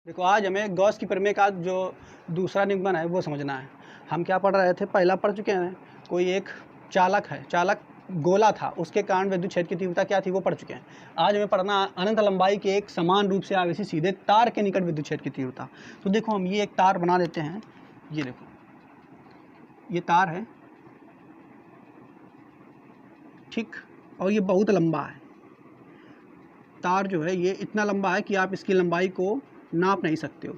देखो आज हमें गॉस की प्रमेय का जो दूसरा निगमन है वो समझना है। हम क्या पढ़ रहे थे, पहला पढ़ चुके हैं। कोई एक चालक है, चालक गोला था, उसके कारण विद्युत क्षेत्र की तीव्रता क्या थी वो पढ़ चुके हैं। आज हमें पढ़ना अनंत लंबाई के एक समान रूप से आवेशित सीधे तार के निकट विद्युत क्षेत्र की तीव्रता। तो देखो हम ये एक तार बना देते हैं, ये देखो ये तार है, ठीक, और ये बहुत लंबा है। तार जो है ये इतना लंबा है कि आप इसकी लंबाई को नाप नहीं सकते हो।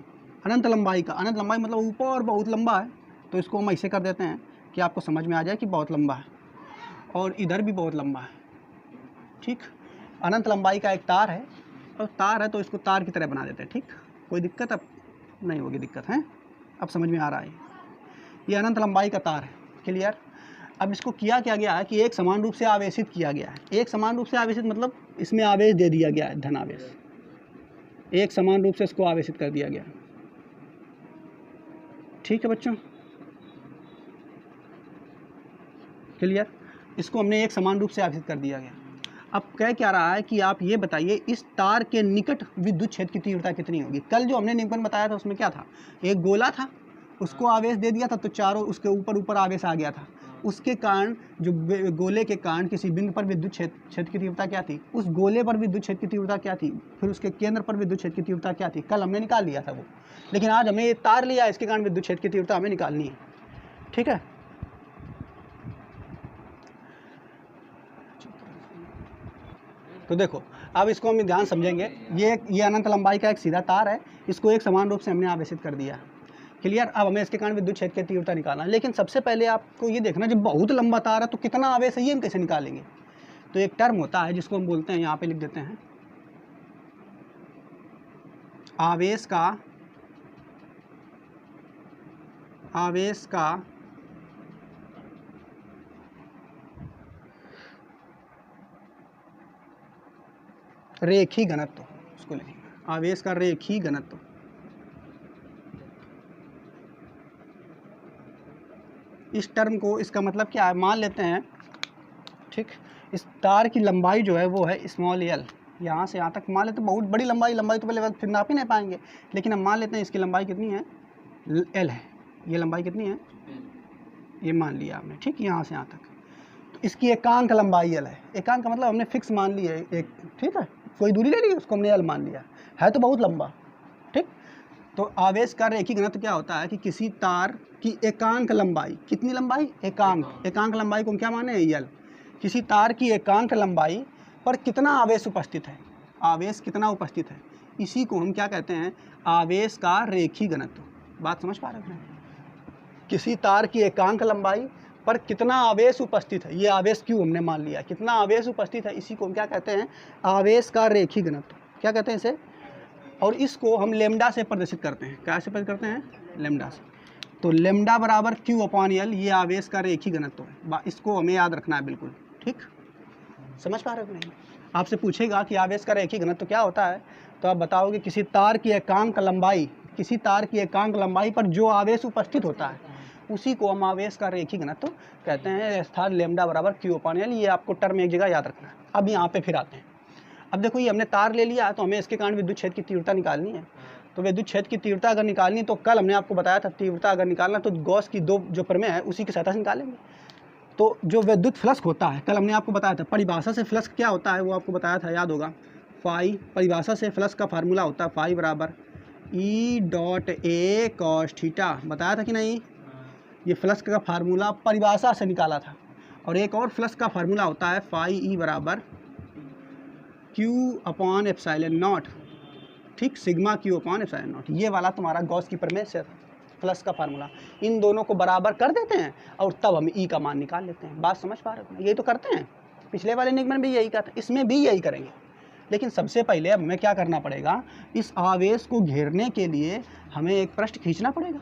अनंत लंबाई का, अनंत लंबाई मतलब ऊपर बहुत लंबा है, तो इसको हम ऐसे कर देते हैं कि आपको समझ में आ जाए कि बहुत लंबा है, और इधर भी बहुत लंबा है, ठीक। अनंत लंबाई का एक तार है, और तार है तो इसको तार की तरह बना देते हैं, ठीक। कोई दिक्कत अब नहीं होगी, दिक्कत है, अब समझ में आ रहा है। ये अनंत लंबाई का तार है, क्लियर। अब इसको किया क्या गया है कि एक समान रूप से आवेशित किया गया है। एक समान रूप से आवेशित मतलब इसमें आवेश दे दिया गया है, धन आवेश, एक समान रूप से इसको आवेशित कर दिया गया, ठीक है बच्चों, क्लियर। इसको हमने एक समान रूप से आवेशित कर दिया गया। अब कह क्या रहा है कि आप ये बताइए इस तार के निकट विद्युत क्षेत्र की तीव्रता कितनी होगी। कल जो हमने निगमन बताया था उसमें क्या था, एक गोला था, उसको आवेश दे दिया था तो चारों उसके ऊपर आवेश आ गया था, उसके कारण जो गोले के कारण किसी बिंदु पर विद्युत क्षेत्र की तीव्रता क्या थी, उस गोले पर विद्युत क्षेत्र की तीव्रता क्या थी, फिर उसके केंद्र पर विद्युत क्षेत्र की तीव्रता क्या थी, कल हमने निकाल लिया था वो। लेकिन आज हमने ये तार लिया, इसके कारण विद्युत क्षेत्र की तीव्रता हमें निकालनी है, ठीक है। तो देखो अब इसको हम ध्यान समझेंगे। ये अनंत लंबाई का एक सीधा तार है, इसको एक समान रूप से हमने आवेशित कर दिया, क्लियर। अब हमें इसके कारण विद्युत क्षेत्र की तीव्रता निकालना है। लेकिन सबसे पहले आपको ये देखना, जब बहुत लंबा तार है तो कितना आवेश है ये हम कैसे निकालेंगे। तो एक टर्म होता है जिसको हम बोलते हैं, यहाँ पे लिख देते हैं, आवेश का रेखी घनत्व, उसको लिखेंगे आवेश का रेखी घनत्व। इस टर्म को, इसका मतलब क्या है, मान लेते हैं, ठीक, इस तार की लंबाई जो है वो है स्मॉल एल, यहाँ से यहाँ तक मान लेते हैं। बहुत बड़ी लंबाई तो पहले फिर नाप ही नहीं पाएंगे, लेकिन हम मान लेते हैं इसकी लंबाई कितनी है, एल है, ये लंबाई कितनी है, ये मान लिया आपने, ठीक, यहाँ से यहाँ तक। तो इसकी एकांक लंबाई एल है, एकांक का मतलब हमने फिक्स मान लिया है एक, ठीक है, कोई दूरी ले ली उसको हमने एल मान लिया है, तो बहुत लंबा, ठीक। तो आवेश का रेखी घनत्व क्या होता है कि किसी तार की एकांक लंबाई, कितनी लंबाई, एकांक लंबाई को हम क्या माने, एल। किसी तार की एकांक लंबाई पर कितना आवेश उपस्थित है, आवेश कितना उपस्थित है, इसी को हम क्या कहते हैं, आवेश का रेखी घनत्व। बात समझ पा रहे हैं। किसी तार की एकांक लंबाई पर कितना आवेश उपस्थित है, ये आवेश क्यों हमने मान लिया, कितना आवेश उपस्थित है, इसी को हम क्या कहते हैं, आवेश का रेखी घनत्व, क्या कहते हैं इसे। और इसको हम लेमडा से प्रदर्शित करते हैं, क्या से प्रदर्शित करते हैं, लेमडा से। तो लेमडा बराबर क्यू अपॉन एल, ये आवेश का रेखी घनत्व है, इसको हमें याद रखना है बिल्कुल, ठीक। समझ पा रहे हो नहीं। आपसे पूछेगा कि आवेश का रेखी घनत्व क्या होता है, तो आप बताओगे किसी तार की एकांक लंबाई, किसी तार की एकांक लंबाई पर जो आवेश उपस्थित होता है उसी को हम आवेश का रेखी घनत्व कहते हैं, अर्थात लेमडा बराबर क्यू अपॉन एल। ये आपको टर्म एक जगह याद रखना है। अब यहाँ पे फिर आते हैं। अब देखो ये हमने तार ले लिया, तो हमें इसके कारण विद्युत क्षेत्र की तीव्रता निकालनी है। तो विद्युत क्षेत्र की तीव्रता अगर निकालनी, तो कल हमने आपको बताया था तीव्रता अगर निकालना तो गॉस की दो जो प्रमेय है उसी की सहायता से निकालेंगे। तो जो विद्युत फ्लक्स होता है, कल हमने आपको बताया था, परिभाषा से फ्लक्स क्या होता है वो आपको बताया था, याद होगा। फाई, परिभाषा से फ्लक्स का फार्मूला होता है फाई बराबर E dot A cos theta, बताया था कि नहीं। ये फ्लक्स का फार्मूला परिभाषा से निकाला था। और एक और फ्लक्स का फार्मूला होता है फाई ई बराबर क्यू अपॉन एप्सिलॉन नॉट, ठीक, sigma Q upon epsilon not. ये वाला तुम्हारा गॉस की प्रमेय से फ्लक्स का फार्मूला, इन दोनों को बराबर कर देते हैं और तब हम ई का मान निकाल लेते हैं। बात समझ पा रहे हो, यही तो करते हैं, पिछले वाले निगमन भी यही कहा था, इसमें भी यही करेंगे। लेकिन सबसे पहले अब हमें क्या करना पड़ेगा, इस आवेश को घेरने के लिए हमें एक पृष्ठ खींचना पड़ेगा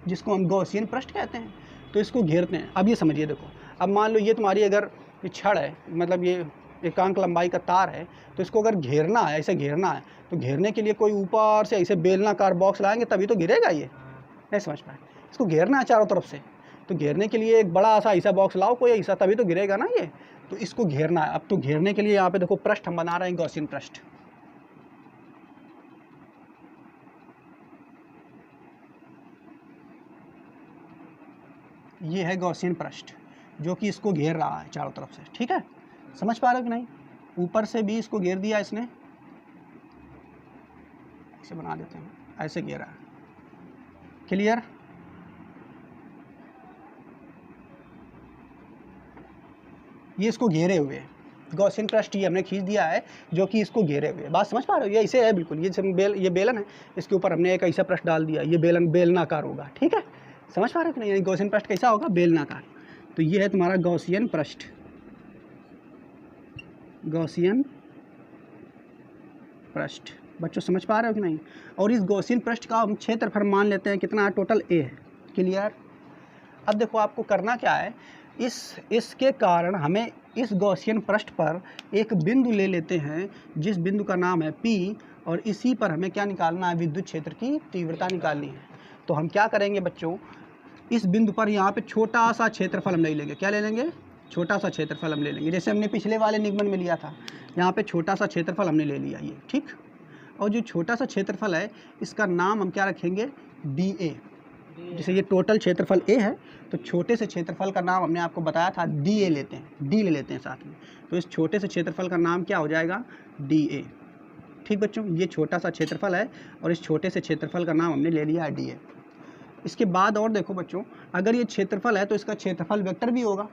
जिसको हम गॉसियन पृष्ठ कहते हैं। तो इसको घेरते हैं। अब ये समझिए, देखो अब मान लो ये तुम्हारी अगर छड़ है, मतलब ये एकांक लंबाई का तार है, तो इसको अगर घेरना है, ऐसे घेरना है, तो घेरने के लिए कोई ऊपर से ऐसे बेलनाकार बॉक्स लाएंगे तभी तो गिरेगा, ये नहीं समझ पाए। इसको घेरना है चारों तरफ से, तो घेरने के लिए एक बड़ा सा ऐसा बॉक्स लाओ कोई ऐसा, तभी तो गिरेगा ना ये। तो इसको घेरना है। अब तो घेरने के लिए यहाँ पे देखो पृष्ठ हम बना रहे हैं, गॉसियन पृष्ठ। ये है गॉसियन पृष्ठ जो कि इसको घेर रहा है चारों तरफ से, ठीक है। समझ पा रहे हो कि नहीं? ऊपर से भी इसको घेर दिया इसने, ऐसे बना देते हैं, ऐसे घेरा है। क्लियर? ये इसको घेरे हुए है, गॉसियन पृष्ठ ये हमने खींच दिया है जो कि इसको घेरे हुए। बात समझ पा रहे हो? ये ऐसे है बिल्कुल, ये बेलन है, इसके ऊपर हमने एक ऐसा पृष्ठ डाल दिया, ये बेलन बेलनाकार होगा, ठीक है। समझ पा रहे हो कि नहीं? गॉसियन पृष्ठ कैसा होगा? बेलनाकार। तो ये है तुम्हारा गॉसियन पृष्ठ, गॉसियन पृष्ठ। बच्चों समझ पा रहे हो कि नहीं? और इस गॉसियन पृष्ठ का हम क्षेत्रफल मान लेते हैं कितना? टोटल ए है। क्लियर? अब देखो आपको करना क्या है, इसके कारण हमें इस गॉसियन पृष्ठ पर एक बिंदु ले लेते हैं जिस बिंदु का नाम है P, और इसी पर हमें क्या निकालना है? विद्युत क्षेत्र की तीव्रता निकालनी है। तो हम क्या करेंगे बच्चों, इस बिंदु पर यहाँ पे छोटा सा क्षेत्रफल हम नहीं लेंगे। क्या ले लेंगे? छोटा सा क्षेत्रफल हम ले लेंगे, जैसे हमने पिछले वाले निगमन में लिया था। यहाँ पे छोटा सा क्षेत्रफल हमने ले लिया ये, ठीक। और जो छोटा सा क्षेत्रफल है इसका नाम हम क्या रखेंगे? DA। जैसे ये टोटल क्षेत्रफल A है, तो छोटे से क्षेत्रफल का नाम हमने आपको बताया था DA लेते हैं, D ले लेते हैं साथ में। तो इस छोटे से क्षेत्रफल का नाम क्या हो जाएगा? DA। ठीक बच्चों, ये छोटा सा क्षेत्रफल है और इस छोटे से क्षेत्रफल का नाम हमने ले लिया है DA। इसके बाद और देखो बच्चों, अगर ये क्षेत्रफल है तो इसका क्षेत्रफल वेक्टर भी होगा।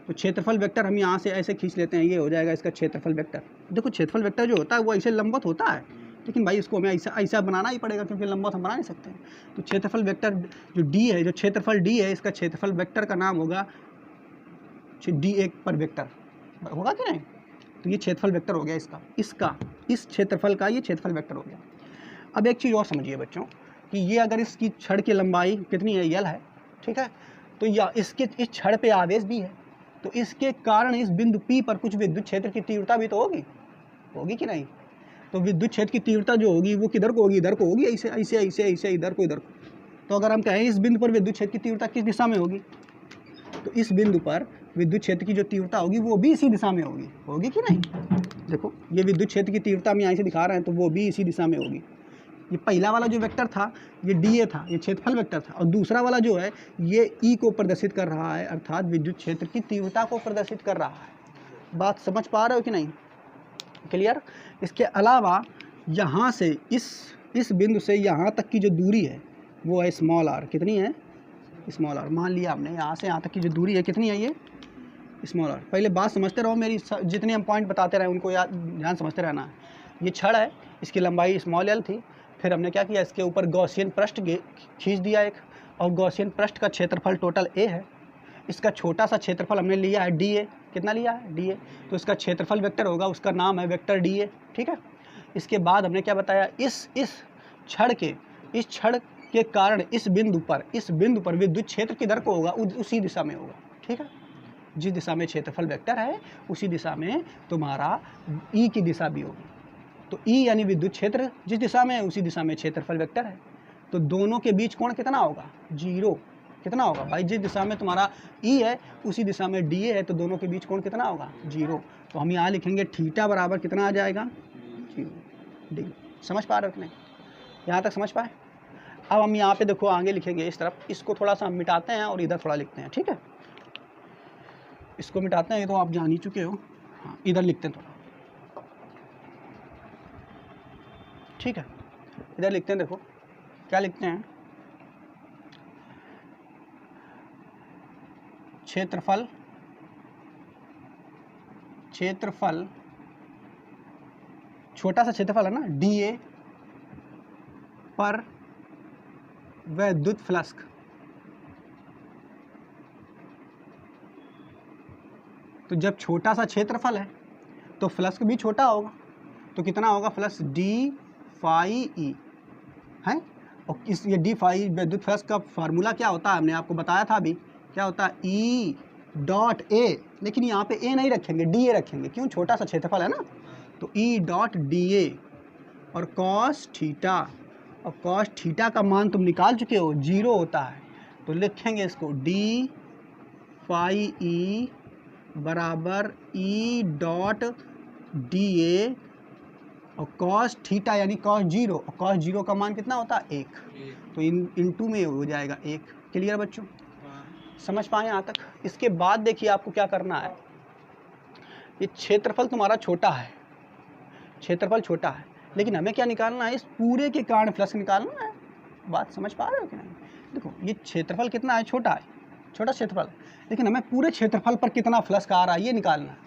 तो क्षेत्रफल वेक्टर हम यहाँ से ऐसे खींच लेते हैं, ये हो जाएगा इसका क्षेत्रफल वेक्टर। देखो क्षेत्रफल वेक्टर जो होता है वो ऐसे लंबवत होता है, लेकिन भाई इसको हमें ऐसा बनाना ही पड़ेगा क्योंकि लंबवत हम बना नहीं सकते। तो क्षेत्रफल वेक्टर जो D है, जो क्षेत्रफल D है, इसका क्षेत्रफल वेक्टर का नाम होगा DA पर वेक्टर, होगा कि नहीं? तो ये क्षेत्रफल वेक्टर हो गया इस क्षेत्रफल का ये क्षेत्रफल वेक्टर हो गया। अब एक चीज़ और समझिए बच्चों कि ये अगर इसकी छड़ की लंबाई कितनी है? L है, ठीक है। तो या इसके इस छड़ पे आवेश भी है, तो इसके कारण इस बिंदु P पर कुछ विद्युत क्षेत्र की तीव्रता भी तो होगी कि नहीं? तो विद्युत क्षेत्र की तीव्रता जो होगी वो किधर को होगी? इधर को होगी, ऐसे ऐसे ऐसे ऐसे, इधर को इधर को। तो अगर हम कहें इस बिंदु पर विद्युत क्षेत्र की तीव्रता किस दिशा में होगी, तो इस बिंदु पर विद्युत क्षेत्र की जो तीव्रता होगी वो भी इसी दिशा में होगी कि नहीं? देखो ये विद्युत क्षेत्र की तीव्रता हम यहाँ से दिखा रहे हैं, तो वो भी इसी दिशा में होगी। ये पहला वाला जो वेक्टर था ये DA था, ये क्षेत्रफल वेक्टर था, और दूसरा वाला जो है ये E को प्रदर्शित कर रहा है, अर्थात विद्युत क्षेत्र की तीव्रता को प्रदर्शित कर रहा है। बात समझ पा रहे हो कि नहीं? क्लियर? इसके अलावा यहाँ से इस बिंदु से यहाँ तक की जो दूरी है वो है स्मॉल r। कितनी है? Small r। मान लिया हमने यहाँ से यहाँ तक की जो दूरी है कितनी है? ये स्मॉल r। पहले बात समझते रहो मेरी, जितने हम पॉइंट बताते रहे उनको याद ध्यान समझते रहना है। ये छड़ है, इसकी लंबाई स्मॉल l थी। फिर हमने क्या किया, इसके ऊपर गॉसियन पृष्ठ खींच दिया एक, और गॉसियन पृष्ठ का क्षेत्रफल टोटल A है। इसका छोटा सा क्षेत्रफल हमने लिया है DA। कितना लिया है? DA। तो इसका क्षेत्रफल वेक्टर होगा, उसका नाम है वेक्टर DA, ठीक है। इसके बाद हमने क्या बताया, इस छड़ के कारण इस बिंदु पर विद्युत क्षेत्र किधर को होगा? उसी दिशा में होगा, ठीक है। जिस दिशा में क्षेत्रफल वेक्टर है उसी दिशा में तुम्हारा E की दिशा भी होगी। तो E यानी विद्युत क्षेत्र जिस दिशा में है उसी दिशा में क्षेत्रफल वेक्टर है। तो दोनों के बीच कोण कितना होगा? 0। कितना होगा भाई? जिस दिशा में तुम्हारा E है उसी दिशा में DA है, तो दोनों के बीच कोण कितना होगा? 0। तो हम यहाँ लिखेंगे थीटा बराबर कितना आ जाएगा? 0 डिग्री। समझ पा रहे हो कि नहीं? यहाँ तक समझ पाए? अब हम यहाँ पे देखो आगे लिखेंगे इस तरफ, इसको थोड़ा सा हम मिटाते हैं और इधर थोड़ा लिखते हैं, ठीक है। इसको मिटाते हैं, ये तो आप जान ही चुके हो। हाँ, इधर लिखते हैं थोड़ा, ठीक है। इधर लिखते हैं, देखो क्या लिखते हैं, क्षेत्रफल छोटा सा क्षेत्रफल है ना, DA पर विद्युत फ्लक्स। तो जब छोटा सा क्षेत्रफल है तो फ्लक्स भी छोटा होगा, तो कितना होगा? फ्लक्स D phi E है। और ये D phi विद्युत फ्लक्स का फार्मूला क्या होता है? हमने आपको बताया था अभी, क्या होता है? E dot A। लेकिन यहाँ पे A नहीं रखेंगे, DA रखेंगे। क्यों? छोटा सा क्षेत्रफल है ना। तो E डॉट DA और cos थीटा, और cos थीटा का मान तुम निकाल चुके हो, 0 होता है। तो लिखेंगे इसको D phi E बराबर E डॉट DA और cos थीटा यानी cos 0, और cos 0 का मान कितना होता है? 1। तो इंटू में हो जाएगा 1। क्लियर बच्चों? समझ पाए यहाँ तक? इसके बाद देखिए आपको क्या करना है, ये क्षेत्रफल तुम्हारा छोटा है, क्षेत्रफल छोटा है, लेकिन हमें क्या निकालना है, इस पूरे के कारण फ्लक्स निकालना है। बात समझ पा रहे हो कि नहीं? देखो ये क्षेत्रफल कितना है, छोटा है, छोटा क्षेत्रफल, लेकिन हमें पूरे क्षेत्रफल पर कितना फ्लक्स आ रहा है ये निकालना है।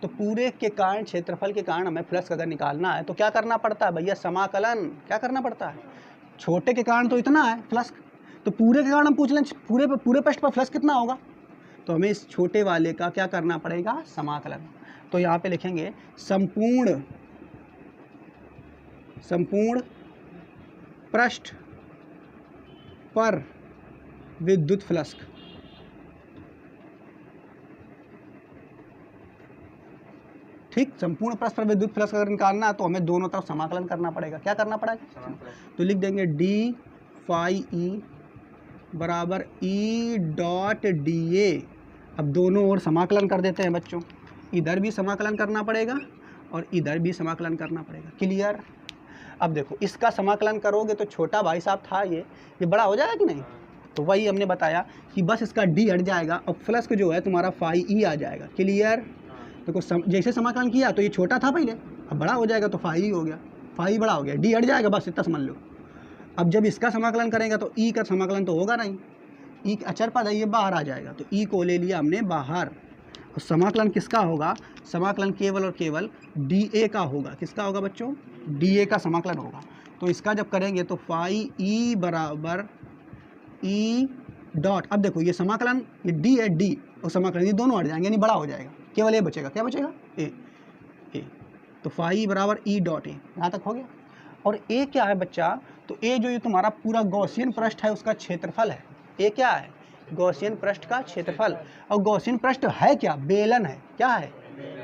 तो पूरे के कारण, क्षेत्रफल के कारण हमें फ्लक्स अगर निकालना है तो क्या करना पड़ता है भैया, समाकलन। क्या करना पड़ता है, छोटे के कारण तो इतना है फ्लक्स, तो पूरे के कारण हम पूछ लें पूरे पृष्ठ पर फ्लक्स कितना होगा, तो हमें इस छोटे वाले का क्या करना पड़ेगा, समाकलन। तो यहाँ पे लिखेंगे संपूर्ण पृष्ठ पर विद्युत फ्लक्स। ठीक, संपूर्ण पृष्ठ पर विद्युत फ्लक्स अगर निकालना है तो हमें दोनों तरफ समाकलन करना पड़ेगा। क्या करना पड़ेगा, तो लिख देंगे डी फाई ई बराबर ई डॉट डी ए। अब दोनों ओर समाकलन कर देते हैं बच्चों, इधर भी समाकलन करना पड़ेगा और इधर भी समाकलन करना पड़ेगा। क्लियर? अब देखो इसका समाकलन करोगे तो छोटा भाई साहब था ये बड़ा हो जाएगा कि नहीं, तो वही हमने बताया कि बस इसका डी हट जाएगा और फ्लक्स जो है तुम्हारा फाई ई आ जाएगा। क्लियर? देखो जैसे समाकलन किया तो ये छोटा था पहले, अब बड़ा हो जाएगा तो फाई हो गया, फाई बड़ा हो गया, डी हट जाएगा, बस इतना समझ लो। अब जब इसका समाकलन करेंगे तो ई का समाकलन तो होगा नहीं, ई अचर पद है, ये बाहर आ जाएगा, तो ई को ले लिया हमने बाहर। और समाकलन किसका होगा, समाकलन केवल और केवल डी ए का होगा। किसका होगा बच्चों, डी ए का समाकलन होगा। तो इसका जब करेंगे तो फाई ई बराबर ई डॉट, अब देखो ये समाकलन, ये डी है, डी और समाकलन ये दोनों हट जाएंगे, यानी बड़ा हो जाएगा, केवल ए बचेगा। क्या बचेगा, ए। तो फाई बराबर ई डॉट ए, यहाँ तक हो गया। और ए क्या है बच्चा, तो ए जो ये तुम्हारा पूरा गॉसियन पृष्ठ है उसका क्षेत्रफल है। ए क्या है, गॉसियन पृष्ठ का क्षेत्रफल। और गॉसियन पृष्ठ है क्या, बेलन है। क्या है,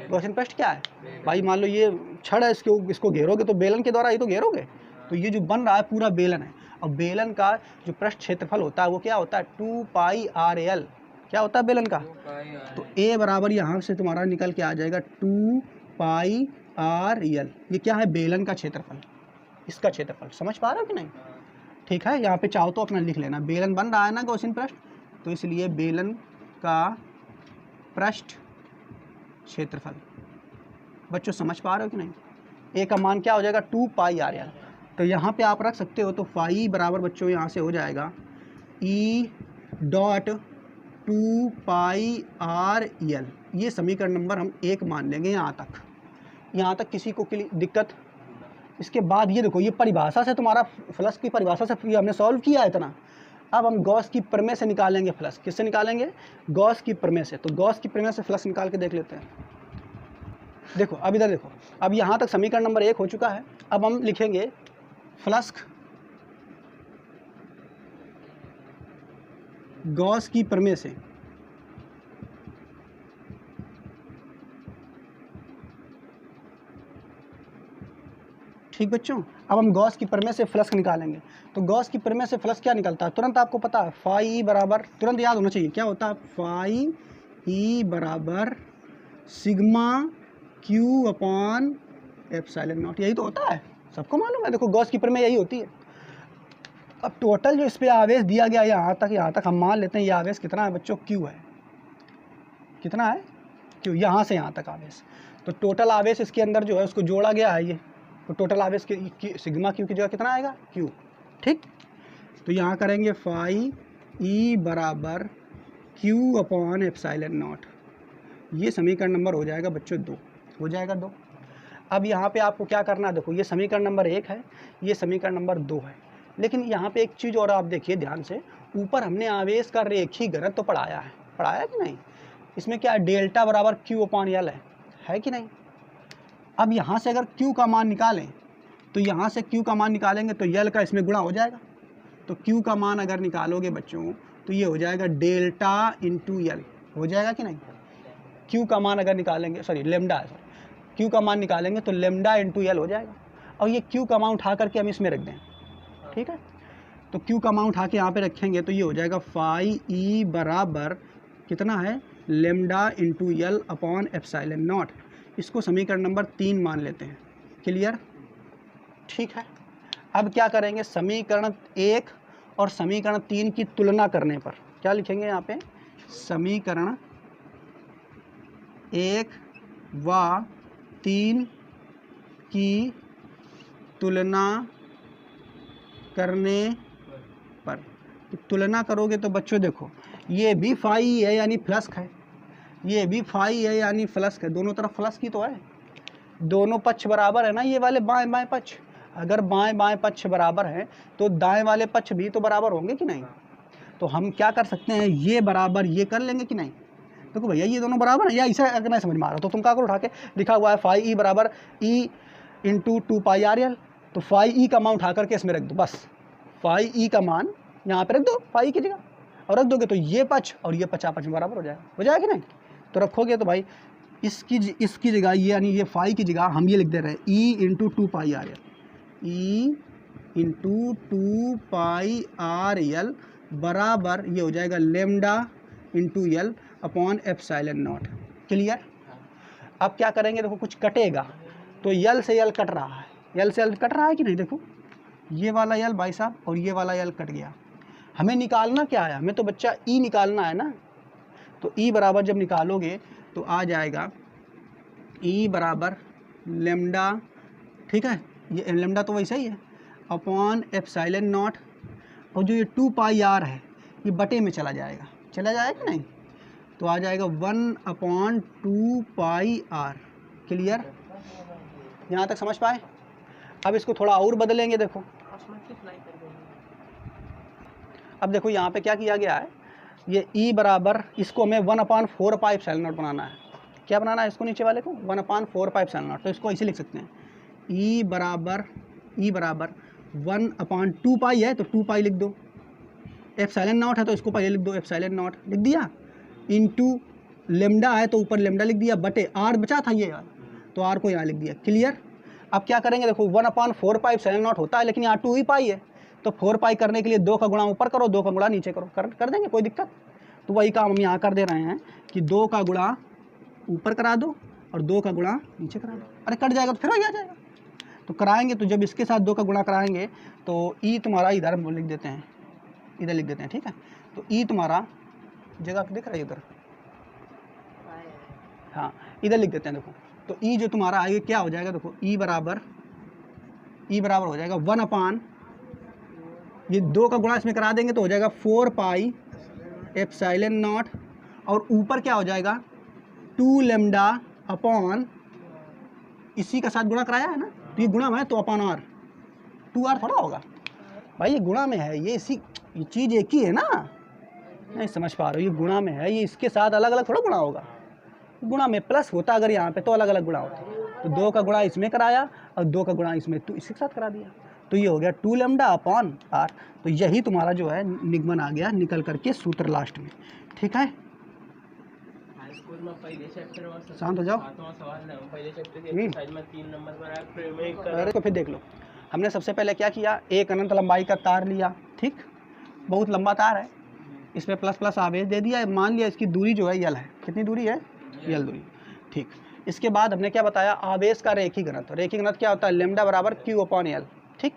गॉसियन पृष्ठ क्या है भाई, मान लो ये छड़ है, इसको घेरोगे तो बेलन के द्वारा ही तो घेरोगे, तो ये जो बन रहा है पूरा बेलन है। और बेलन का जो पृष्ठ क्षेत्रफल होता है वो क्या होता है, 2 पाई आर एल। क्या होता है बेलन का, तो ए बराबर यहाँ से तुम्हारा निकल के आ जाएगा 2 पाई आर एल। ये क्या है, बेलन का क्षेत्रफल, इसका क्षेत्रफल। समझ पा रहे हो कि नहीं? ठीक है, यहाँ पे चाहो तो अपना लिख लेना, बेलन बन रहा है ना गॉसियन पृष्ठ, तो इसलिए बेलन का पृष्ठ क्षेत्रफल। बच्चों समझ पा रहे हो कि नहीं? ए का मान क्या हो जाएगा, 2 पाई आर एल। तो यहाँ पे आप रख सकते हो, तो फाई बराबर बच्चों यहाँ से हो जाएगा ई डॉट 2 पाई आर एल। ये समीकरण नंबर हम 1 मान लेंगे। यहाँ तक किसी को दिक्कत? इसके बाद ये देखो, ये परिभाषा से तुम्हारा फ्लक्स की परिभाषा से ये हमने सॉल्व किया है इतना। अब हम गॉस की प्रमेय से निकालेंगे फ्लक्स। किससे निकालेंगे, गॉस की प्रमेय से। तो गॉस की प्रमेय से फ्लक्स निकाल के देख लेते हैं। देखो अब इधर देखो, अब यहाँ तक समीकरण नंबर 1 हो चुका है। अब हम लिखेंगे फ्लक्स गॉस की प्रमेय से। ठीक बच्चों, अब हम गॉस की प्रमेय से फ्लक्स निकालेंगे। तो गॉस की प्रमेय से फ्लक्स क्या निकलता है, तुरंत आपको पता है, फाई बराबर, तुरंत याद होना चाहिए क्या होता है, फाई ई बराबर sigma Q upon epsilon not. यही तो होता है, सबको मालूम है। देखो गॉस की प्रमेय यही होती है। अब टोटल जो इस पर आवेश दिया गया यहाँ तक हम मान लेते हैं ये आवेश कितना है बच्चों, क्यू है। कितना है, क्यू, यहाँ से यहाँ तक आवेश। तो टोटल आवेश इसके अंदर जो है उसको जोड़ा गया है ये, तो टोटल आवेश की सिग्मा क्यू की जगह कितना आएगा, क्यू। ठीक, तो यहाँ करेंगे फाई ई बराबर क्यू अपॉन एप्सिलॉन नॉट। ये समीकरण नंबर हो जाएगा बच्चों 2, हो जाएगा 2। अब यहाँ पे आपको क्या करना है, देखो ये समीकरण नंबर 1 है, ये समीकरण नंबर 2 है। लेकिन यहाँ पे एक चीज़ और आप देखिए ध्यान से, ऊपर हमने आवेश का रेखीय घनत्व तो पढ़ाया कि नहीं। इसमें क्या है, डेल्टा बराबर क्यू अपॉन एल है कि नहीं। अब यहाँ से अगर Q का मान निकालें तो यहाँ से Q का मान निकालेंगे तो L का इसमें गुणा हो जाएगा। तो Q का मान अगर निकालोगे बच्चों तो ये हो जाएगा डेल्टा इंटू एल, हो जाएगा कि नहीं। Q का मान अगर निकालेंगे, सॉरी लेमडा है, Q का मान निकालेंगे तो लेमडा इंटू एल हो जाएगा। और ये Q का मान उठा करके हम इसमें रख दें, ठीक है। तो Q का मान उठा के यहाँ पे रखेंगे तो ये हो जाएगा फाई ई बराबर कितना है, lambda into L upon epsilon not. इसको समीकरण नंबर 3 मान लेते हैं। क्लियर, ठीक है। अब क्या करेंगे, समीकरण 1 और समीकरण 3 की तुलना करने पर क्या लिखेंगे यहाँ पे, समीकरण 1 व 3 की तुलना करने पर। तो तुलना करोगे तो बच्चों देखो, ये भी फाई है यानी फ्लस्क है, ये भी फाई है यानी फ्लस्क है, दोनों तरफ फ्लस्क ही तो है, दोनों पक्ष बराबर है ना, ये वाले बाएं बाएं पक्ष। अगर बाएं बाएं पक्ष बराबर हैं तो दाएं वाले पक्ष भी तो बराबर होंगे कि नहीं। तो हम क्या कर सकते हैं, ये बराबर ये कर लेंगे कि नहीं। देखो भैया ये दोनों बराबर है, या इसे अगर मैं समझ में आ रहा, तो तुम क्या करो, उठा के लिखा हुआ है फाई ई बराबर ई इंटू 2πr, तो फाई ई का मान उठा करके इसमें रख दो, बस फाई ई का मान यहाँ पे रख दो फाई की जगह, और रख दोगे तो ये पक्ष और ये पक्ष आपस में बराबर हो जाएगा कि नहीं। तो रखोगे तो भाई इसकी जगह ये यानी ये फाई की जगह हम ये लिख दे रहे हैं E into 2πr, E into 2πr बराबर ये हो जाएगा lambda into L upon epsilon not. Clear. अब क्या करेंगे, देखो कुछ कटेगा तो यल से यल कट रहा है, यल से यल कट रहा है कि नहीं। देखो ये वाला यल भाई साहब और ये वाला यल कट गया, हमें निकालना क्या है, हमें तो बच्चा ई निकालना है ना। तो ई बराबर जब निकालोगे तो आ जाएगा ई बराबर लेमडा, ठीक है, ये लेमडा तो वैसा ही है, अपॉन एप्सिलॉन नॉट, और जो ये 2πr है ये बटे में चला जाएगा कि नहीं, तो आ जाएगा 1/2πr। क्लियर, यहाँ तक समझ पाए। अब इसको थोड़ा और बदलेंगे, देखो अब देखो यहाँ पे क्या किया गया है, ये ई बराबर इसको हमें 1/4πε0 बनाना है। क्या बनाना है इसको, नीचे वाले को 1/4πε0, तो इसको ऐसे लिख सकते हैं ई बराबर 1/2π है तो 2π लिख दो, एप्सिलॉन नॉट है तो इसको पहले लिख दो, एप्सिलॉन नॉट लिख दिया, इंटू लेमडा है तो ऊपर लेमडा लिख दिया, बटे आर बचा था ये यार तो आर को यहाँ लिख दिया। क्लियर। अब क्या करेंगे, देखो 1/4πε0 होता है लेकिन यहाँ 2 ही पाई है, तो 4π करने के लिए 2 का गुणा ऊपर करो, 2 का गुणा नीचे करो, कर देंगे, कोई दिक्कत। तो वही काम हम यहाँ कर दे रहे हैं कि 2 का गुणा ऊपर करा दो और 2 का गुणा नीचे करा दो। अरे कट जाएगा तो फिर वही आ जाएगा। तो कराएंगे तो जब इसके साथ 2 का गुणा कराएंगे तो ई तुम्हारा इधर लिख देते हैं, इधर लिख देते हैं, ठीक है। तो ई तुम्हारा जगह दिख रहा है उधर, हाँ इधर लिख देते हैं। देखो तो ई जो तुम्हारा आगे क्या हो जाएगा, देखो ई बराबर हो जाएगा 1/, ये 2 का गुणा इसमें करा देंगे तो हो जाएगा 4π एप्सिलॉन नॉट, और ऊपर क्या हो जाएगा 2 लेमडा अपॉन, इसी का साथ गुणा कराया है ना, तो ये गुणा में है तो अपॉन आर, 2r थोड़ा होगा भाई, ये गुणा में है, ये चीज़ एक ही है ना, नहीं समझ पा रहे हो, ये गुणा में है, ये इसके साथ अलग अलग थोड़ा गुणा होगा, गुणा में प्लस होता अगर यहाँ पे तो अलग अलग गुणा होता। तो 2 का गुणा इसमें कराया और 2 का गुणा इसमें तो इसके साथ करा दिया, तो ये हो गया 2 लेमडा अपॉन आर। तो यही तुम्हारा जो है निगमन आ गया निकल करके सूत्र लास्ट में, ठीक है। शांत हो जाओ, तो फिर देख लो, हमने सबसे पहले क्या किया, एक अनंत लंबाई का तार लिया, ठीक, बहुत लंबा तार है, इसमें प्लस प्लस आवेश दे दिया, मान लिया इसकी दूरी जो है यल है, कितनी दूरी है, यल दूरी, ठीक। इसके बाद हमने क्या बताया, आवेश का रेखी घनत्व, रेखी घनत्व क्या होता है, लेमडा बराबर Q/L, ठीक।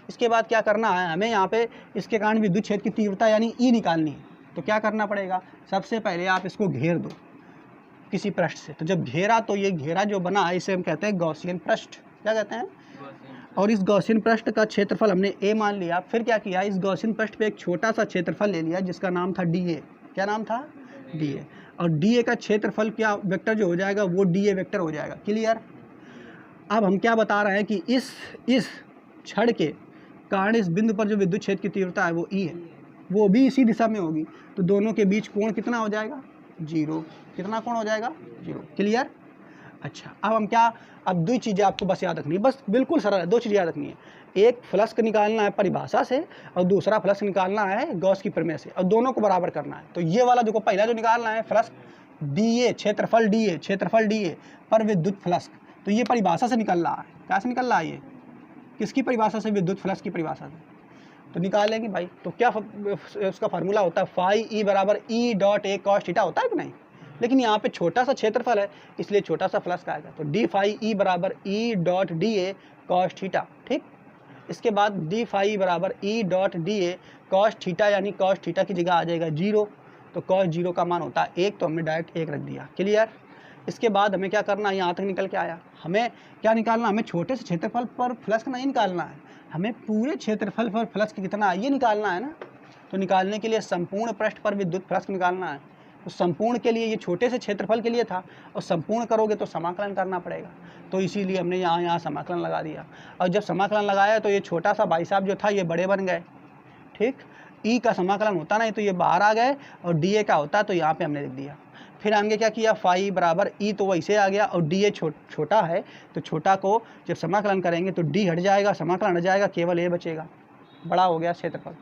इसके बाद क्या करना है, हमें यहाँ पे इसके कारण विद्युत क्षेत्र की तीव्रता यानी ई निकालनी है। तो क्या करना पड़ेगा, सबसे पहले आप इसको घेर दो किसी पृष्ठ से, तो जब घेरा तो ये घेरा जो बना है इसे हम कहते हैं गॉसियन पृष्ठ, क्या कहते हैं, और इस गॉसियन पृष्ठ का क्षेत्रफल हमने ए मान लिया। फिर क्या किया, इस गॉसियन पृष्ठ पे एक छोटा सा क्षेत्रफल ले लिया जिसका नाम था डी ए, क्या नाम था, डी ए, और डी ए का क्षेत्रफल क्या वेक्टर जो हो जाएगा वो डी ए वेक्टर हो जाएगा। क्लियर। अब हम क्या बता रहे हैं कि इस छड़ के कारण इस बिंदु पर जो विद्युत क्षेत्र की तीव्रता है वो ई है, वो भी इसी दिशा में होगी, तो दोनों के बीच कोण कितना हो जाएगा, 0। कितना कोण हो जाएगा, 0। क्लियर। अच्छा अब हम क्या, अब 2 चीज़ें आपको बस याद रखनी है, बस बिल्कुल सरल है, 2 चीज़ें याद रखनी है, एक फ्लक्स निकालना है परिभाषा से और दूसरा फ्लक्स निकालना है गॉस की प्रमेय से, और दोनों को बराबर करना है। तो ये वाला जो पहला जो निकालना है फ्लक्स डी ए, क्षेत्रफल डी ए पर विद्युत फ्लक्स, तो ये परिभाषा से निकल रहा है, क्या से निकल रहा है, ये किसकी परिभाषा से, विद्युत फ्लक्स की परिभाषा से, तो निकालेंगे भाई। तो क्या उसका फार्मूला होता है, फाई ई बराबर E dot A cos theta होता है कि नहीं, लेकिन यहाँ पे छोटा सा क्षेत्रफल है इसलिए छोटा सा फ्लक्स आएगा, तो डी फाई ई बराबर E dot D A cos theta, ठीक। इसके बाद डी फाई बराबर E dot D A cos theta, यानी कॉस थीटा की जगह आ जाएगा 0, तो cos 0 का मान होता है 1, तो हमने डायरेक्ट 1 रख दिया। क्लियर। इसके बाद हमें क्या करना है, यहाँ तक निकल के आया, हमें क्या निकालना, हमें छोटे से क्षेत्रफल पर फ्लक्स नहीं निकालना है, हमें पूरे क्षेत्रफल पर फ्लक्स कितना है ये निकालना है ना। तो निकालने के लिए संपूर्ण पृष्ठ पर विद्युत फ्लक्स निकालना है। तो संपूर्ण के लिए ये छोटे से क्षेत्रफल के लिए था, और संपूर्ण करोगे तो समाकलन करना पड़ेगा, तो इसीलिए हमने यहाँ समाकलन लगा दिया। और जब समाकलन लगाया तो ये छोटा सा भाई साहब जो था ये बड़े बन गए। ठीक, ई का समाकलन होता नहीं तो ये बाहर आ गए, और डी ए का होता तो यहाँ पे हमने लिख दिया। फिर आगे क्या किया, फाई बराबर ई, तो वैसे आ गया, और डी ए छोटा है तो छोटा को जब समाकलन करेंगे तो डी हट जाएगा, समाकलन हट जाएगा, केवल ए बचेगा, बड़ा हो गया क्षेत्रफल।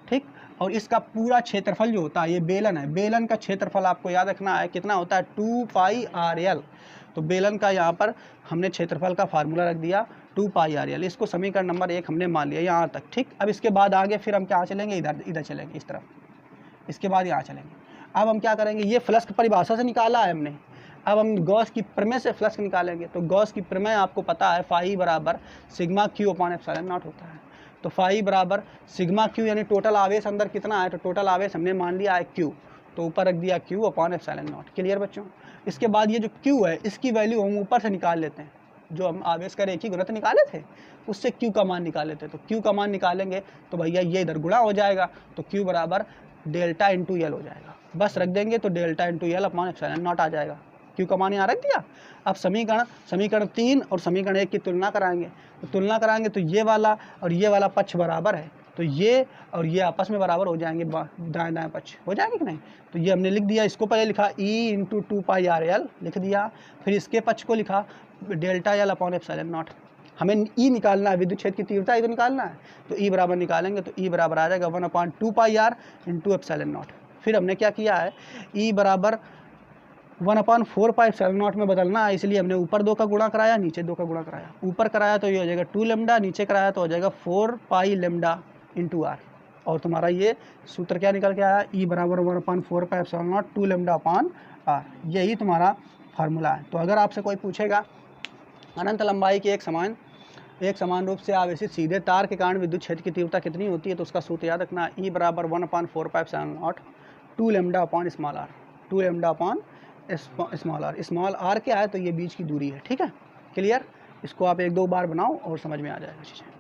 ठीक, और इसका पूरा क्षेत्रफल जो होता है, ये बेलन है, बेलन का क्षेत्रफल आपको याद रखना है कितना होता है, 2 पाई आर एल। तो बेलन का यहाँ पर हमने क्षेत्रफल का फार्मूला रख दिया 2 पाई आर एल, इसको समीकरण नंबर 1 हमने मान लिया यहाँ तक। ठीक, अब इसके बाद आगे फिर हम क्या चलेंगे, इधर चलेंगे इस तरफ, इसके बाद यहाँ चलेंगे। अब हम क्या करेंगे, ये फ्लक्स परिभाषा से निकाला है हमने, अब हम गॉस की प्रमेय से फ्लक्स निकालेंगे। तो गॉस की प्रमेय आपको पता है, फाई बराबर sigma Q upon epsilon not होता है। तो फाई बराबर सिग्मा क्यू, यानी टोटल आवेश अंदर कितना है, तो टोटल आवेश हमने मान लिया है क्यू, तो ऊपर रख दिया Q upon epsilon not. Clear बच्चों। इसके बाद ये जो क्यू है इसकी वैल्यू हम ऊपर से निकाल लेते हैं, जो हम आवेश का रेखीय घनत्व निकाले थे उससे क्यू का मान निकाल लेते हैं। तो क्यू का मान निकालेंगे तो भैया ये इधर गुणा हो जाएगा, तो क्यू बराबर डेल्टा इंटू एल हो जाएगा, बस रख देंगे तो delta into L upon epsilon naught आ जाएगा। क्यू का मान यहाँ रख दिया। अब समीकरण 3 और समीकरण 1 की तुलना कराएंगे, तो तुलना कराएंगे तो ये वाला और ये वाला पक्ष बराबर है, तो ये और ये आपस में बराबर हो जाएंगे, दाएं दाएं पक्ष हो जाएंगे कि नहीं। तो ये हमने लिख दिया, इसको पहले लिखा ई इंटू 2 पाई आर एल लिख दिया, फिर इसके पक्ष को लिखा delta L upon epsilon not. हमें ई निकालना है, विद्युत क्षेत्र की तीव्रता ई तो निकालना है, तो ई बराबर निकालेंगे तो ई बराबर आ जाएगा 1/2 पाई आर इंटू एप्सिलॉन नॉट। फिर हमने क्या किया है, ई बराबर 1/4 पाई एप्सिलॉन नॉट में बदलना है, इसलिए हमने ऊपर 2 का गुणा कराया, नीचे 2 का गुणा कराया। ऊपर कराया तो ये हो जाएगा 2 लेमडा, नीचे कराया तो हो जाएगा 4 पाई लेमडा इंटू आर। और तुम्हारा ये सूत्र क्या निकल के आया, ई बराबर 1/4 pi epsilon naught 2 lambda upon r, यही तुम्हारा फार्मूला है। तो अगर आपसे कोई पूछेगा अनंत लंबाई के एक समान रूप से आवेशित सीधे तार के कारण विद्युत क्षेत्र की तीव्रता कितनी होती है, तो उसका सूत्र याद रखना, ई बराबर 1/4 pi epsilon naught 2 lambda upon small r, 2 lambda upon small r क्या है, तो ये बीच की दूरी है। ठीक है, क्लियर। इसको आप 1-2 बार बनाओ और समझ में आ जाएगा चीज़ें।